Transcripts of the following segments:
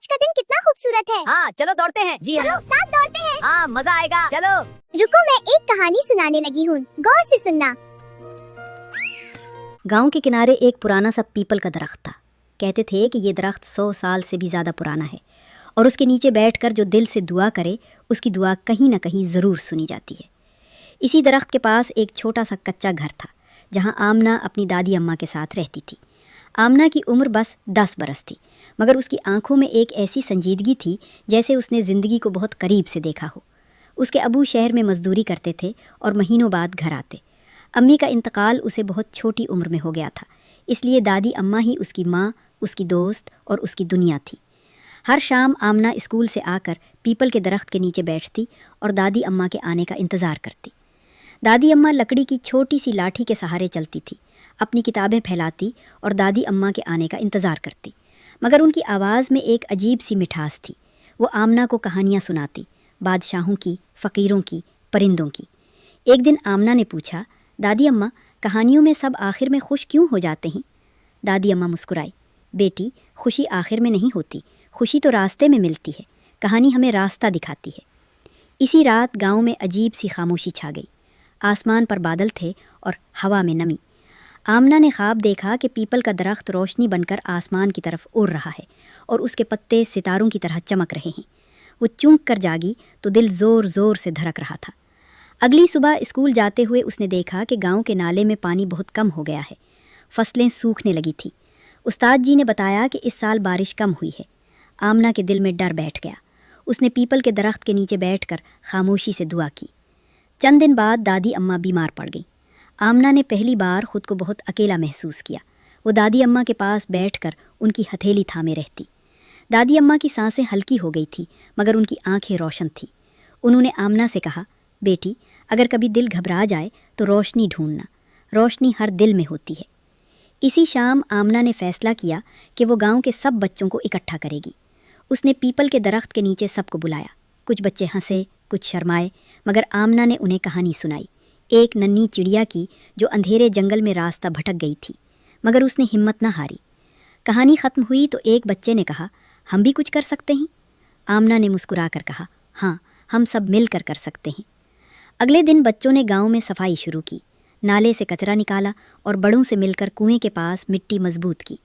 آج کا دن کتنا خوبصورت ہے۔ ہاں چلو دوڑتے ہیں۔ جی چلو ساتھ دوڑتے ہیں۔ ہاں مزہ آئے گا، چلو۔ رکو میں ایک کہانی سنانے لگی ہوں، غور سے سننا۔ گاؤں کے کنارے ایک پرانا سا پیپل کا درخت تھا۔ کہتے تھے کہ یہ درخت 100 سال سے بھی زیادہ پرانا ہے اور اس کے نیچے بیٹھ کر جو دل سے دعا کرے اس کی دعا کہیں نہ کہیں ضرور سنی جاتی ہے۔ اسی درخت کے پاس ایک چھوٹا سا کچا گھر تھا جہاں آمنہ اپنی دادی اماں کے ساتھ رہتی تھی۔ آمنہ کی عمر بس 10 برس تھی، مگر اس کی آنکھوں میں ایک ایسی سنجیدگی تھی جیسے اس نے زندگی کو بہت قریب سے دیکھا ہو۔ اس کے ابو شہر میں مزدوری کرتے تھے اور مہینوں بعد گھر آتے۔ امی کا انتقال اسے بہت چھوٹی عمر میں ہو گیا تھا، اس لیے دادی اماں ہی اس کی ماں، اس کی دوست اور اس کی دنیا تھی۔ ہر شام آمنہ اسکول سے آ کر پیپل کے درخت کے نیچے بیٹھتی اور دادی اماں کے آنے کا انتظار کرتی۔ دادی اماں لکڑی کی چھوٹی سی لاٹھی کے سہارے چلتی تھی، اپنی کتابیں پھیلاتی اور دادی اماں کے آنے کا انتظار کرتی، مگر ان کی آواز میں ایک عجیب سی مٹھاس تھی۔ وہ آمنہ کو کہانیاں سناتی، بادشاہوں کی، فقیروں کی، پرندوں کی۔ ایک دن آمنہ نے پوچھا، دادی اماں کہانیوں میں سب آخر میں خوش کیوں ہو جاتے ہیں؟ دادی اماں مسکرائی، بیٹی خوشی آخر میں نہیں ہوتی، خوشی تو راستے میں ملتی ہے، کہانی ہمیں راستہ دکھاتی ہے۔ اسی رات گاؤں میں عجیب سی خاموشی چھا گئی۔ آسمان پر بادل تھے اور ہوا میں نمی۔ آمنہ نے خواب دیکھا کہ پیپل کا درخت روشنی بن کر آسمان کی طرف اڑ رہا ہے اور اس کے پتے ستاروں کی طرح چمک رہے ہیں۔ وہ چونک کر جاگی تو دل زور زور سے دھڑک رہا تھا۔ اگلی صبح اسکول جاتے ہوئے اس نے دیکھا کہ گاؤں کے نالے میں پانی بہت کم ہو گیا ہے، فصلیں سوکھنے لگی تھیں۔ استاد جی نے بتایا کہ اس سال بارش کم ہوئی ہے۔ آمنہ کے دل میں ڈر بیٹھ گیا۔ اس نے پیپل کے درخت کے نیچے بیٹھ کر خاموشی سے دعا کی۔ چند دن بعد دادی اماں بیمار پڑ گئی۔ آمنہ نے پہلی بار خود کو بہت اکیلا محسوس کیا۔ وہ دادی اماں کے پاس بیٹھ کر ان کی ہتھیلی تھامے رہتی۔ دادی اماں کی سانسیں ہلکی ہو گئی تھیں، مگر ان کی آنکھیں روشن تھیں۔ انہوں نے آمنہ سے کہا، بیٹی اگر کبھی دل گھبرا جائے تو روشنی ڈھونڈنا، روشنی ہر دل میں ہوتی ہے۔ اسی شام آمنہ نے فیصلہ کیا کہ وہ گاؤں کے سب بچوں کو اکٹھا کرے گی۔ اس نے پیپل کے درخت کے نیچے سب کو بلایا۔ کچھ بچے ہنسے، کچھ شرمائے، مگر آمنہ نے انہیں کہانی سنائی، ایک ننھی چڑیا کی جو اندھیرے جنگل میں راستہ بھٹک گئی تھی، مگر اس نے ہمت نہ ہاری۔ کہانی ختم ہوئی تو ایک بچے نے کہا، ہم بھی کچھ کر سکتے ہیں؟ آمنہ نے مسکرا کر کہا، ہاں ہم سب مل کر کر سکتے ہیں۔ اگلے دن بچوں نے گاؤں میں صفائی شروع کی، نالے سے کچرا نکالا اور بڑوں سے مل کر کنویں کے پاس مٹی مضبوط کی۔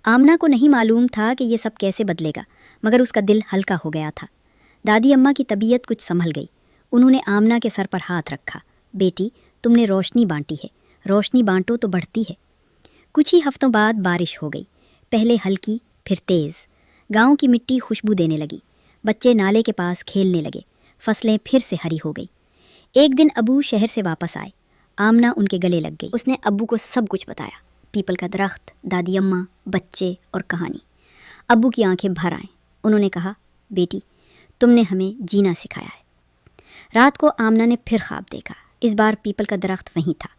آمنہ کو نہیں معلوم تھا کہ یہ سب کیسے بدلے گا، مگر اس کا دل ہلکا ہو گیا تھا۔ دادی اماں کی طبیعت کچھ سنبھل گئی۔ انہوں نے آمنہ کے سر پر ہاتھ رکھا، بیٹی تم نے روشنی بانٹی ہے، روشنی بانٹو تو بڑھتی ہے۔ کچھ ہی ہفتوں بعد بارش ہو گئی، پہلے ہلکی پھر تیز۔ گاؤں کی مٹی خوشبو دینے لگی، بچے نالے کے پاس کھیلنے لگے، فصلیں پھر سے ہری ہو گئی۔ ایک دن ابو شہر سے واپس آئے۔ آمنہ ان کے گلے لگ گئی۔ اس نے ابو کو سب کچھ بتایا، پیپل کا درخت، دادی اماں، بچے اور کہانی۔ ابو کی آنکھیں بھر آئیں۔ انہوں نے کہا، بیٹی تم نے ہمیں جینا سکھایا ہے۔ رات کو آمنہ نے پھر خواب دیکھا۔ اس بار پیپل کا درخت وہیں تھا،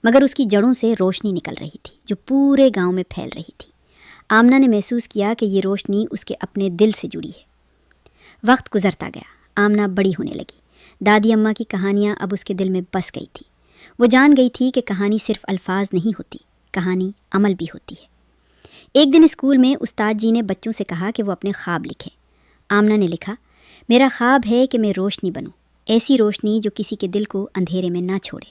مگر اس کی جڑوں سے روشنی نکل رہی تھی جو پورے گاؤں میں پھیل رہی تھی۔ آمنہ نے محسوس کیا کہ یہ روشنی اس کے اپنے دل سے جڑی ہے۔ وقت گزرتا گیا، آمنہ بڑی ہونے لگی۔ دادی اماں کی کہانیاں اب اس کے دل میں بس گئی تھی۔ وہ جان گئی تھی کہ کہانی صرف الفاظ نہیں ہوتی، کہانی عمل بھی ہوتی ہے۔ ایک دن اسکول میں استاد جی نے بچوں سے کہا کہ وہ اپنے خواب لکھیں۔ آمنہ نے لکھا، میرا خواب ہے کہ میں روشنی بنوں، ایسی روشنی جو کسی کے دل کو اندھیرے میں نہ چھوڑے۔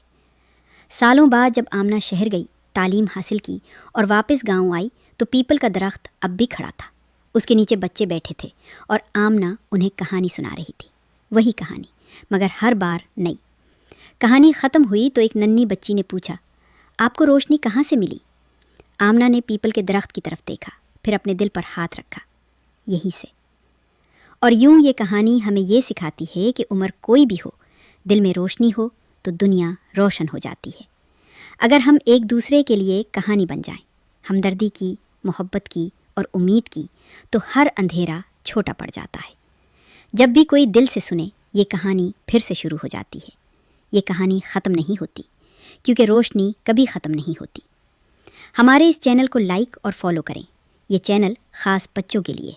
سالوں بعد جب آمنہ شہر گئی، تعلیم حاصل کی اور واپس گاؤں آئی تو پیپل کا درخت اب بھی کھڑا تھا۔ اس کے نیچے بچے بیٹھے تھے اور آمنہ انہیں کہانی سنا رہی تھی، وہی کہانی، مگر ہر بار نئی۔ کہانی ختم ہوئی تو ایک ننھی بچی نے پوچھا، آپ کو روشنی کہاں سے ملی؟ آمنہ نے پیپل کے درخت کی طرف دیکھا، پھر اپنے دل پر ہاتھ رکھا، یہیں سے۔ اور یوں یہ کہانی ہمیں یہ سکھاتی ہے کہ عمر کوئی بھی ہو، دل میں روشنی ہو تو دنیا روشن ہو جاتی ہے۔ اگر ہم ایک دوسرے کے لیے کہانی بن جائیں، ہمدردی کی، محبت کی اور امید کی، تو ہر اندھیرا چھوٹا پڑ جاتا ہے۔ جب بھی کوئی دل سے سنے، یہ کہانی پھر سے شروع ہو جاتی ہے۔ یہ کہانی ختم نہیں ہوتی، کیونکہ روشنی کبھی ختم نہیں ہوتی۔ ہمارے اس چینل کو لائک اور فالو کریں۔ یہ چینل خاص بچوں کے لیے ہے۔